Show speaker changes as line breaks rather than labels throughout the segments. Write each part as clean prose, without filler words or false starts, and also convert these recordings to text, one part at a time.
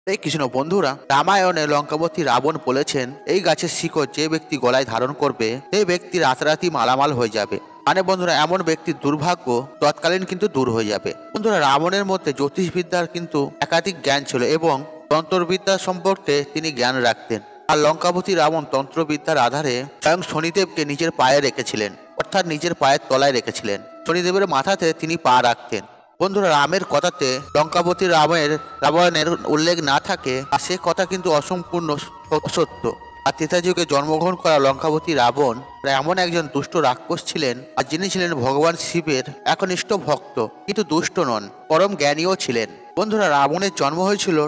এই কৃষ্ণ বন্ধুরা, রামায়ণে লঙ্কাপতি রাবণ বলেছেন এই গাছের শিকড় যে ব্যক্তি গলায় ধারণ করবে সেই ব্যক্তি রাতারাতি মালামাল হয়ে যাবে। মানে বন্ধুরা, এমন ব্যক্তির দুর্ভাগ্য তৎকালীন কিন্তু দূর হয়ে যাবে। বন্ধুরা, রাবণের মধ্যে জ্যোতিষবিদ্যার কিন্তু একাধিক জ্ঞান ছিল এবং তন্ত্রবিদ্যা সম্পর্কে তিনি জ্ঞান রাখতেন। আর লঙ্কাপতি রাবণ তন্ত্রবিদ্যার আধারে স্বয়ং শনিদেবকে নিজের পায়ে রেখেছিলেন, অর্থাৎ নিজের পায়ের তলায় রেখেছিলেন। শনিদেবের মাথাতে তিনি পা রাখতেন। বন্ধুরা, রামের কথাতে লঙ্কাপতি রাবণের উল্লেখ না থাকে আর সে কথা কিন্তু অসম্পূর্ণ অসত্য। আর ত্রেতা যুগে জন্মগ্রহণ করা লঙ্কাপতি রাবণ এমন একজন দুষ্ট রাক্ষস ছিলেন আর যিনি ছিলেন ভগবান শিবের একনিষ্ঠ ভক্ত, কিন্তু দুষ্ট নন, পরম জ্ঞানীও ছিলেন। বন্ধুরা, রাবণের জন্ম হয়েছিল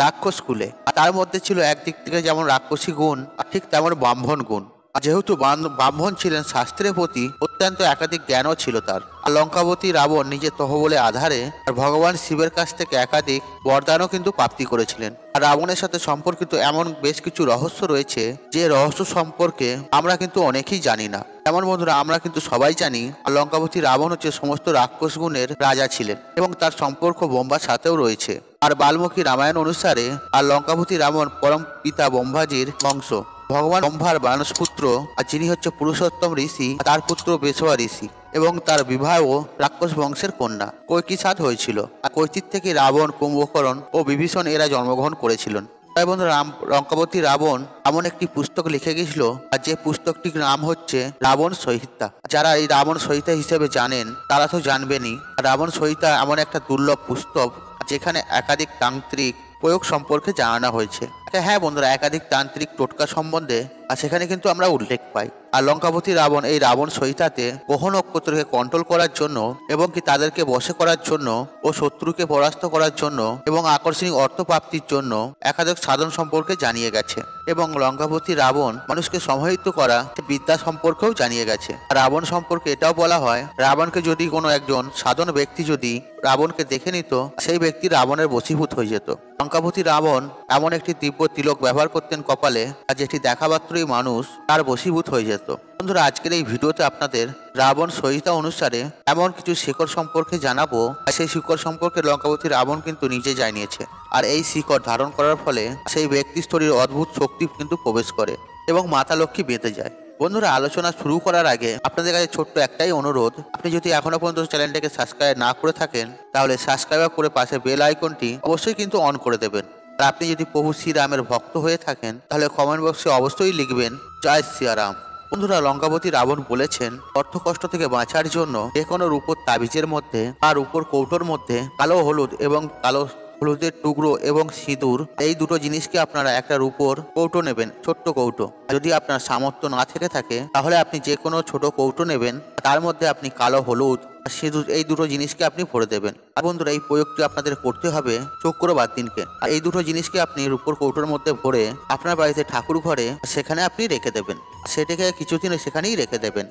রাক্ষস কুলে, আর তার মধ্যে ছিল একদিক থেকে যেমন রাক্ষসী গুণ আর ঠিক তেমন ব্রাহ্মণ গুণ। আর যেহেতু ব্রাহ্মণ ছিলেন, শাস্ত্রের প্রতি অত্যন্ত একাধিক জ্ঞানও ছিল তার। আর লঙ্কাপতি রাবণ নিজের তহবলে আধারে আর ভগবান শিবের কাছ থেকে একাধিক বরদানও কিন্তু প্রাপ্তি করেছিলেন। আর রাবণের সাথে সম্পর্কিত এমন বেশ কিছু রহস্য রয়েছে যে রহস্য সম্পর্কে আমরা কিন্তু অনেকেই জানি না। যেমন বন্ধুরা, আমরা কিন্তু সবাই জানি আর লঙ্কাপতি রাবণ হচ্ছে সমস্ত রাক্ষস গুণের রাজা ছিলেন এবং তার সম্পর্ক ব্রহ্মার সাথেও রয়েছে। আর বাল্মীকি রামায়ণ অনুসারে আর লঙ্কাপতি রাবণ পরম পিতা ব্রহ্মাজির বংশ। ভগবান ব্রহ্মার মানসপুত্র, আর যিনি হচ্ছে পুরুষোত্তম ঋষি, তার পুত্র বেসবা ঋষি এবং তার বিবাহ রাক্ষস বংশের কন্যা কৈকিসাদ হয়েছিল। আর কৈতির থেকে রাবণ, কুম্ভকর্ণ ও বিভীষণ এরা জন্মগ্রহণ করেছিলেন। তাই বন্ধু, লঙ্কাপতি রাবণ এমন একটি পুস্তক লিখে গেছিল, আর যে পুস্তকটির নাম হচ্ছে রাবণ সংহিতা। যারা এই রাবণ সংহিতা হিসেবে জানেন তারা তো জানবেনই। রাবণ সংহিতা এমন একটা দুর্লভ পুস্তক যেখানে একাধিক তান্ত্রিক প্রয়োগ সম্পর্কে জানানো হয়েছে। হ্যাঁ বন্ধুরা, একাধিক তান্ত্রিক টোটকা সম্বন্ধে আর সেখানে কিন্তু আমরা উল্লেখ পাই। আর লঙ্কাপতি রাবণ এই রাবণ সংহিতাতে গ্রহ নক্ষত্রকে কন্ট্রোল করার জন্য এবং কি তাদেরকে বশে করার জন্য ও শত্রুকে পরাস্ত করার জন্য এবং আকর্ষণীয় অর্থ প্রাপ্তির জন্য একাধিক সাধন সম্পর্কে জানিয়ে গেছে। এবং লঙ্কাপতি রাবণ মানুষকে সমাহিত করা বিদ্যা সম্পর্কেও জানিয়ে গেছে। রাবণ সম্পর্কে এটাও বলা হয়, রাবণকে যদি কোনো একজন সাধন ব্যক্তি যদি রাবণকে দেখে নিত, সেই ব্যক্তি রাবণের বশীভূত হয়ে যেত। লঙ্কাপতি রাবণ এমন একটি দিব্য তিলক ব্যবহার করতেন কপালে, আর যেটি দেখা মাত্রই মানুষ তার বশীভূত হয়ে যেত। বন্ধুরা, আজকের এই ভিডিওতে আপনাদের রাবণ সংহিতা অনুসারে এমন কিছু শিকড় সম্পর্কে জানাবো, আর সেই শিকড় সম্পর্কে লঙ্কাপতি রাবণ কিন্তু নিজে জানিয়েছে। আর এই শিকড় ধারণ করার ফলে সেই ব্যক্তির শরীরে অদ্ভুত শক্তি কিন্তু প্রবেশ করে এবং মাতা লক্ষ্মী বেঁধে যায়। বন্ধুরা, আলোচনা শুরু করার আগে আপনাদের কাছে ছোট্ট একটাই অনুরোধ, আপনি যদি এখনো পর্যন্ত চ্যানেলটাকে সাবস্ক্রাইব না করে থাকেন তাহলে সাবস্ক্রাইব করে পাশে বেল আইকনটি অবশ্যই কিন্তু অন করে দেবেন। আর আপনি যদি প্রভু শ্রীরামের ভক্ত হয়ে থাকেন তাহলে কমেন্ট বক্সে অবশ্যই লিখবেন জয় শ্রীরাম। বন্ধুরা, লঙ্কাপতি রাবণ বলেছেন অর্থ কষ্ট থেকে বাঁচার জন্য যে কোনো রূপোর তাবিজের মধ্যে আর উপর কৌটোর মধ্যে কালো হলুদ এবং কালো হলুদের টুকরো এবং সিঁদুর, এই দুটো জিনিসকে আপনারা একটা রূপোর কৌটো নেবেন, ছোট্ট কৌটো। যদি আপনার সামর্থ্য না থেকে থাকে তাহলে আপনি যে কোনো ছোট কৌটো নেবেন, তার মধ্যে আপনি কালো হলুদ আর সিঁদুর এই দুটো জিনিসকে আপনি ভরে দেবেন। আর বন্ধুরা, এই প্রয়োগটি আপনাদের করতে হবে শুক্রবার দিনকে। আর এই দুটো জিনিসকে আপনি রূপোর কৌটোর মধ্যে ভরে আপনার বাড়িতে ঠাকুর ঘরে সেখানে আপনি রেখে দেবেন। সেটাকে কিছুদিন সেখানেই রেখে দেবেন।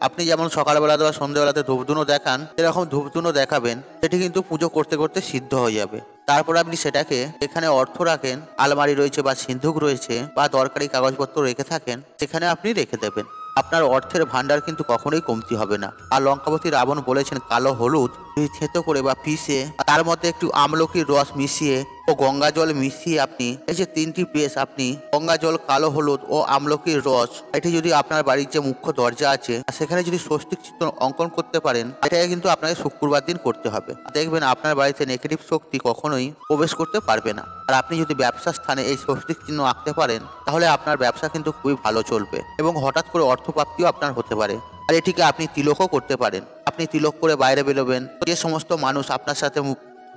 আপনি যেমন সকালবেলাতে বা সন্ধ্যেবেলাতে ধূপধুনো দেখান, সেরকম ধূপধুনো দেখাবেন, সেটি কিন্তু পুজো করতে করতে সিদ্ধ হয়ে যাবে। তারপর আপনি সেটাকে এখানে অর্থ রাখেন, আলমারি রয়েছে বা সিন্ধুক রয়েছে বা দরকারি কাগজপত্র রেখে থাকেন, সেখানে আপনি রেখে দেবেন। আপনার অর্থের ভান্ডার কিন্তু কখনোই কমতি হবে না। আর লঙ্কাপতি রাবণ বলেছেন কালো হলুদ থেতো করে বা পিষে তার মধ্যে একটু আমলকির রস মিশিয়ে ও গঙ্গা জল মিশিয়ে আপনি এই যে তিনটি পেস্ট, আপনি গঙ্গা জল, কালো হলুদ ও আমলকির রস, এটি যদি আপনার বাড়ির যে মুখ্য দরজা আছে সেখানে যদি স্বস্তিক চিত্র অঙ্কন করতে পারেন, এটাকে কিন্তু আপনাকে শুক্রবার দিন করতে হবে। দেখবেন আপনার বাড়িতে নেগেটিভ শক্তি কখনোই প্রবেশ করতে পারবে না। আর আপনি যদি ব্যবসার স্থানে এই স্বস্তিক চিহ্ন আঁকতে পারেন তাহলে আপনার ব্যবসা কিন্তু খুবই ভালো চলবে এবং হঠাৎ করে অর্থপ্রাপ্তিও আপনার হতে পারে। আর এটিকে আপনি তিলকও করতে পারেন। আপনি তিলক করে বাইরে বেরোবেন, যে সমস্ত মানুষ আপনার সাথে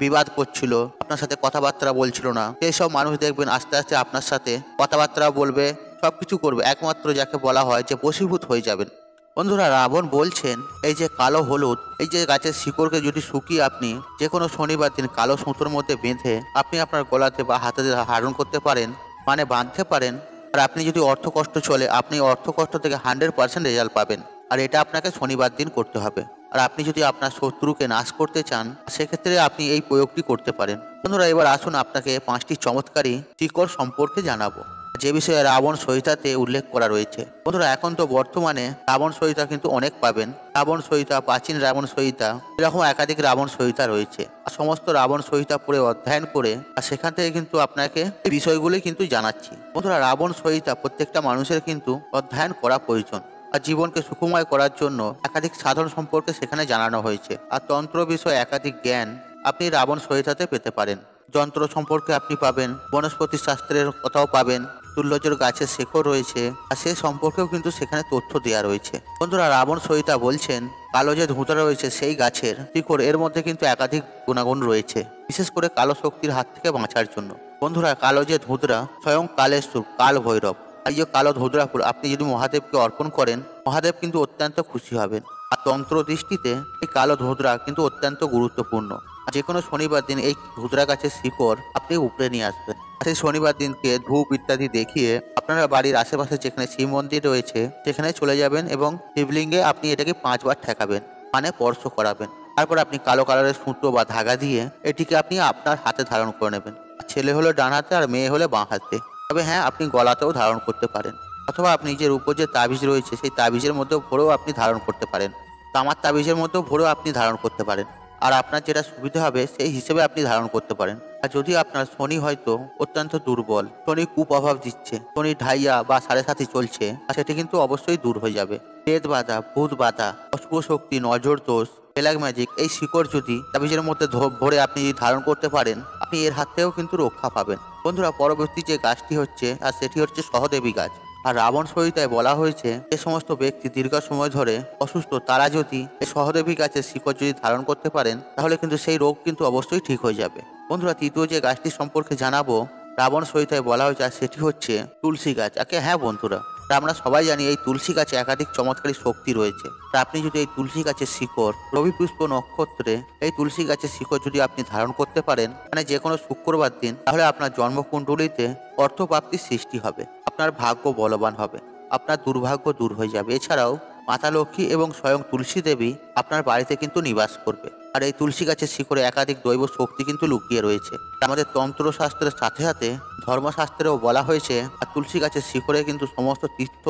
বিবাদ করছিল, আপনার সাথে কথাবার্তা বলছিল না, সেই সব মানুষ দেখবেন আস্তে আস্তে আপনার সাথে কথাবার্তা বলবে, সবকিছু করবে, একমাত্র যাকে বলা হয় যে বশীভূত হয়ে যাবেন। বন্ধুরা, রাবণ বলছেন এই যে কালো হলুদ, এই যে গাছের শিকড়কে যদি শুকিয়ে আপনি যে কোনো শনিবার দিন কালো সুতোর মধ্যে বেঁধে আপনি আপনার গলাতে বা হাতে ধারণ করতে পারেন, মানে বাঁধতে পারেন। আর আপনি যদি অর্থকষ্ট চলে, আপনি অর্থকষ্ট থেকে 100% রেজাল্ট পাবেন। আর এটা আপনাকে শনিবার দিন করতে হবে। আর আপনি যদি আপনার শত্রুকে নাশ করতে চান সেক্ষেত্রে আপনি এই প্রয়োগটি করতে পারেন। বন্ধুরা, এবার আসুন আপনাকে 5টি চমৎকারী শিকড় সম্পর্কে জানাবো, যে বিষয়ে রাবণ সহিতাতে উল্লেখ করা রয়েছে। বন্ধুরা এখন তো বর্তমানে রাবণ সহিতা কিন্তু অনেক পাবেন। রাবণ সহিতা, প্রাচীন রাবণ সহিতা, এরকম একাধিক রাবণ সহিতা রয়েছে। আর সমস্ত রাবণ সহিতা পড়ে অধ্যয়ন করে আর সেখান থেকে কিন্তু আপনাকে এই বিষয়গুলি কিন্তু জানাচ্ছি। বন্ধুরা রাবণ সহিতা প্রত্যেকটা মানুষের কিন্তু অধ্যয়ন করা প্রয়োজন। আর জীবনকে সুখময় করার জন্য একাধিক সাধন সম্পর্কে সেখানে জানানো হয়েছে। আর তন্ত্র বিষয়ে একাধিক জ্ঞান আপনি রাবণ সহিতাতে পেতে পারেন। যন্ত্র সম্পর্কে আপনি পাবেন, বনস্পতি শাস্ত্রের কথাও পাবেন, তুল্যজর গাছের শেকড় রয়েছে আর সে সম্পর্কেও কিন্তু সেখানে তথ্য দেওয়া রয়েছে। বন্ধুরা রাবণ সহিতা বলছেন কালো যে ধুঁতরা রয়েছে সেই গাছের শিকড়, এর মধ্যে কিন্তু একাধিক গুণাগুণ রয়েছে, বিশেষ করে কালো শক্তির হাত থেকে বাঁচার জন্য। বন্ধুরা কালো যে ধুঁতরা স্বয়ং কালের স্বরূপ, কাল ভৈরব। এই যে কালো ধুঁতরা ফুল আপনি যদি মহাদেবকে অর্পণ করেন, মহাদেব কিন্তু অত্যন্ত খুশি হবেন। আর তন্ত্র দৃষ্টিতে এই কালো ধুঁতরা কিন্তু অত্যন্ত গুরুত্বপূর্ণ। যে কোনো শনিবার দিন এই ধুতরা গাছের শিকড় আপনি উপরে নিয়ে আসবেন। সেই শনিবার দিনকে ধূপ ইত্যাদি দেখিয়ে আপনারা বাড়ির আশেপাশে যেখানে শিব মন্দির রয়েছে সেখানে চলে যাবেন এবং শিবলিঙ্গে আপনি এটাকে 5 বার ঠেকাবেন, মানে স্পর্শ করাবেন। তারপর আপনি কালো কালারের সুতো বা ধাগা দিয়ে এটিকে আপনি আপনার হাতে ধারণ করে নেবেন। ছেলে হলে ডান হাতে আর মেয়ে হলে বাঁ হাতে। তবে হ্যাঁ, আপনি গলাতেও ধারণ করতে পারেন, অথবা আপনি নিজের উপর যে তাবিজ রয়েছে সেই তাবিজের মধ্যেও ভরেও আপনি ধারণ করতে পারেন। তামার তাবিজের মধ্যেও ভরেও আপনি ধারণ করতে পারেন। আর আপনার যেটা সুবিধা হবে সেই হিসেবে আপনি ধারণ করতে পারেন। আর যদি আপনার শনি হয়তো অত্যন্ত দুর্বল, শনি কুপ্রভাব দিচ্ছে, শনি ঢাইয়া বা 7.5 চলছে, আর সেটি কিন্তু অবশ্যই দূর হয়ে যাবে। প্রেত বাধা, ভূত বাধা, অশুভ শক্তি, নজর দোষ, ব্ল্যাক ম্যাজিক, এই শিকড় যদি তাবিজের মধ্যে ভরে আপনি যদি ধারণ করতে পারেন, আপনি এর হাত থেকেও কিন্তু রক্ষা পাবেন। বন্ধুরা পরবর্তী যে গাছটি হচ্ছে আর সেটি হচ্ছে সহদেবী গাছ। আর রাবণ সহিতায় বলা হয়েছে যে সমস্ত ব্যক্তি দীর্ঘ সময় ধরে অসুস্থ তারা যদি এই সহদেবী গাছের শিকড় যদি ধারণ করতে পারেন, তাহলে কিন্তু সেই রোগ কিন্তু অবশ্যই ঠিক হয়ে যাবে। বন্ধুরা তৃতীয় যে গাছটি সম্পর্কে জানাবো রাবণ সহিতায় বলা হয়েছে, আর সেটি হচ্ছে তুলসী গাছ। হ্যাঁ বন্ধুরা, আমরা সবাই জানি এই তুলসী গাছে একাধিক চমৎকারী শক্তি রয়েছে। তা আপনি যদি এই তুলসী গাছের শিকড় রবি পুষ্প নক্ষত্রে এই তুলসী গাছের শিকড় যদি আপনি ধারণ করতে পারেন, মানে যে কোনো শুক্রবার দিন, তাহলে আপনার জন্মকুণ্ডলিতে অর্থপ্রাপ্তির সৃষ্টি হবে, আপনার ভাগ্য বলবান হবে, আপনার দুর্ভাগ্য দূর হয়ে যাবে। এছাড়াও মাতা লক্ষ্মী এবং স্বয়ং তুলসী দেবী আপনার বাড়িতে কিন্তু নিবাস করবে। আর এই তুলসী গাছের শিকড়ে একাধিক দৈব শক্তি কিন্তু লুকিয়ে রয়েছে। আমাদের তন্ত্রশাস্ত্রের সাথে সাথে ধর্মশাস্ত্রেও বলা হয়েছে আর তুলসী গাছের শিকড়ে কিন্তু সমস্ত তীর্থ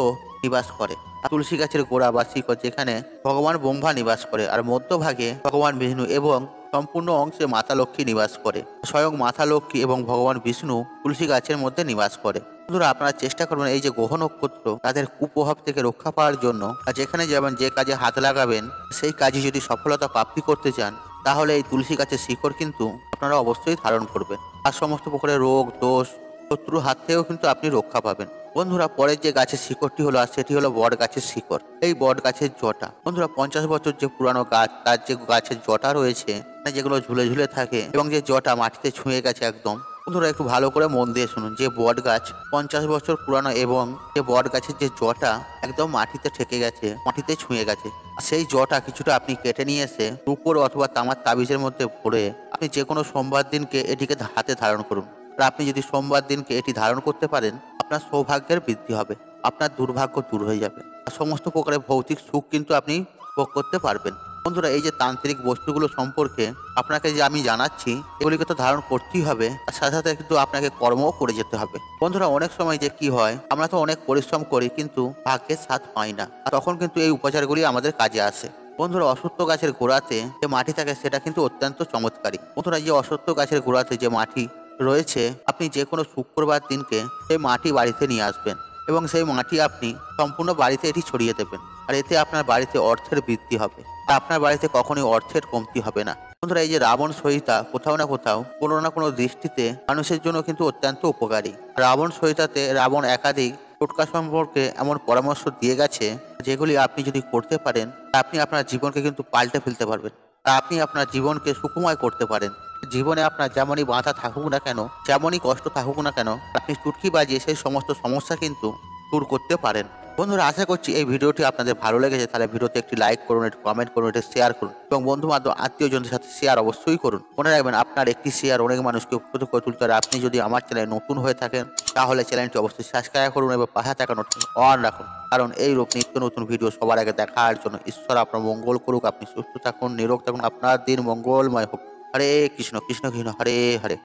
নিবাস করে। আর তুলসী গাছের গোড়া বা শিকড় যেখানে ভগবান ব্রহ্মা নিবাস করে, আর মধ্যভাগে ভগবান বিষ্ণু এবং সম্পূর্ণ অংশে মাতা লক্ষ্মী নিবাস করে। স্বয়ং মাতা লক্ষ্মী এবং ভগবান বিষ্ণু তুলসী গাছের মধ্যে নিবাস করে। বন্ধুরা আপনারা চেষ্টা করবেন এই যে গ্রহ নক্ষত্র তাদের কুপ্রভাব থেকে রক্ষা পাওয়ার জন্য, আর যেখানে যাবেন যে কাজে হাত লাগাবেন সেই কাজে যদি সফলতা প্রাপ্তি করতে চান, তাহলে এই তুলসী গাছের শিকড় কিন্তু আপনারা অবশ্যই ধারণ করবেন। আর সমস্ত প্রকারের রোগ দোষ শত্রুর হাত থেকেও কিন্তু আপনি রক্ষা পাবেন। বন্ধুরা পরের যে গাছের শিকড়টি হলো আর সেটি হলো বট গাছের শিকড়। এই বট গাছের জটা, বন্ধুরা 50 বছর যে পুরানো গাছ, তার যে গাছের জটা রয়েছে, যেগুলো ঝুলে ঝুলে থাকে এবং যে জটা মাটিতে ছুঁয়ে গেছে একদম, বন্ধুরা একটু ভালো করে মন দিয়ে শুনুন, যে বট গাছ 50 বছর পুরানো এবং যে বট গাছের যে জটা একদম মাটিতে ঠেকে গেছে, মাটিতে ছুঁয়ে গেছে, সেই জটা কিছুটা আপনি কেটে নিয়ে এসে রূপোর অথবা তামার তাবিজের মধ্যে ভরে আপনি যে কোনো সোমবার দিনকে এটিকে হাতে ধারণ করুন। আর আপনি যদি সোমবার দিনকে এটি ধারণ করতে পারেন, আপনার সৌভাগ্যের বৃদ্ধি হবে, আপনার দুর্ভাগ্য দূর হয়ে যাবে, আর সমস্ত প্রকারের ভৌতিক সুখ কিন্তু আপনি ভোগ করতে পারবেন। বন্ধুরা এই যে তান্ত্রিক বস্তুগুলো সম্পর্কে আপনাকে যে আমি জানাচ্ছি, এগুলিকে তো ধারণ করতেই হবে, আর সাথে সাথে কিন্তু আপনাকে কর্মও করে যেতে হবে। বন্ধুরা অনেক সময় যে কি হয়, আমরা তো অনেক পরিশ্রম করি কিন্তু ভাগ্যের সাথ পাই না, আর তখন কিন্তু এই উপচারগুলি আমাদের কাজে আসে। বন্ধুরা অশ্বত্থ গাছের গোড়াতে যে মাটি থাকে সেটা কিন্তু অত্যন্ত চমৎকারী। বন্ধুরা যে অশ্বত্থ গাছের গোড়াতে যে মাটি রয়েছে, আপনি যে কোনো শুক্রবার দিনকে সেই মাটি বাড়িতে নিয়ে আসবেন এবং সেই মাটি আপনি সম্পূর্ণ বাড়িতে এটি ছড়িয়ে দেবেন। আর এতে আপনার বাড়িতে অর্থের বৃদ্ধি হবে, আর আপনার বাড়িতে কখনোই অর্থের কমতি হবে না। বন্ধুরা এই যে রাবণ সহিতা কোথাও না কোথাও কোনো না কোনো দৃষ্টিতে মানুষের জন্য কিন্তু অত্যন্ত উপকারী। রাবণ সহিতাতে রাবণ একাধিক টোটকা সম্পর্কে এমন পরামর্শ দিয়ে গেছে, যেগুলি আপনি যদি করতে পারেন আপনি আপনার জীবনকে কিন্তু পাল্টে ফেলতে পারবেন, আর আপনি আপনার জীবনকে সুখময় করতে পারেন। জীবনে আপনার যেমনই বাধা থাকুক না কেন, যেমনই কষ্ট থাকুক না কেন, আপনি চুটকি বাজিয়ে সেই সমস্ত সমস্যা কিন্তু দূর করতে পারেন। বন্ধুরা আশা করছি এই ভিডিওটি আপনাদের ভালো লেগেছে, তাহলে ভিডিওতে একটি লাইক করুন, একটি কমেন্ট করুন, একটি শেয়ার করুন এবং বন্ধু বান্ধব আত্মীয়জনদের সাথে শেয়ার অবশ্যই করুন। মনে রাখবেন আপনার একটি শেয়ার অনেক মানুষকে উপকৃত করে তুলতে পারে। আপনি যদি আমার চ্যানেলে নতুন হয়ে থাকেন তাহলে চ্যানেলটি অবশ্যই সাবস্ক্রাইব করুন এবং পাশে থাকা নোটিফিকেশন অন রাখুন, কারণ এই রূপ নিত্য নতুন ভিডিও সবার আগে দেখার জন্য। ঈশ্বর আপনার মঙ্গল করুক, আপনি সুস্থ থাকুন, নিরোগ থাকুন, আপনার দিন মঙ্গলময় হোক। হরে কৃষ্ণ কৃষ্ণ কৃষ্ণ হরে হরে।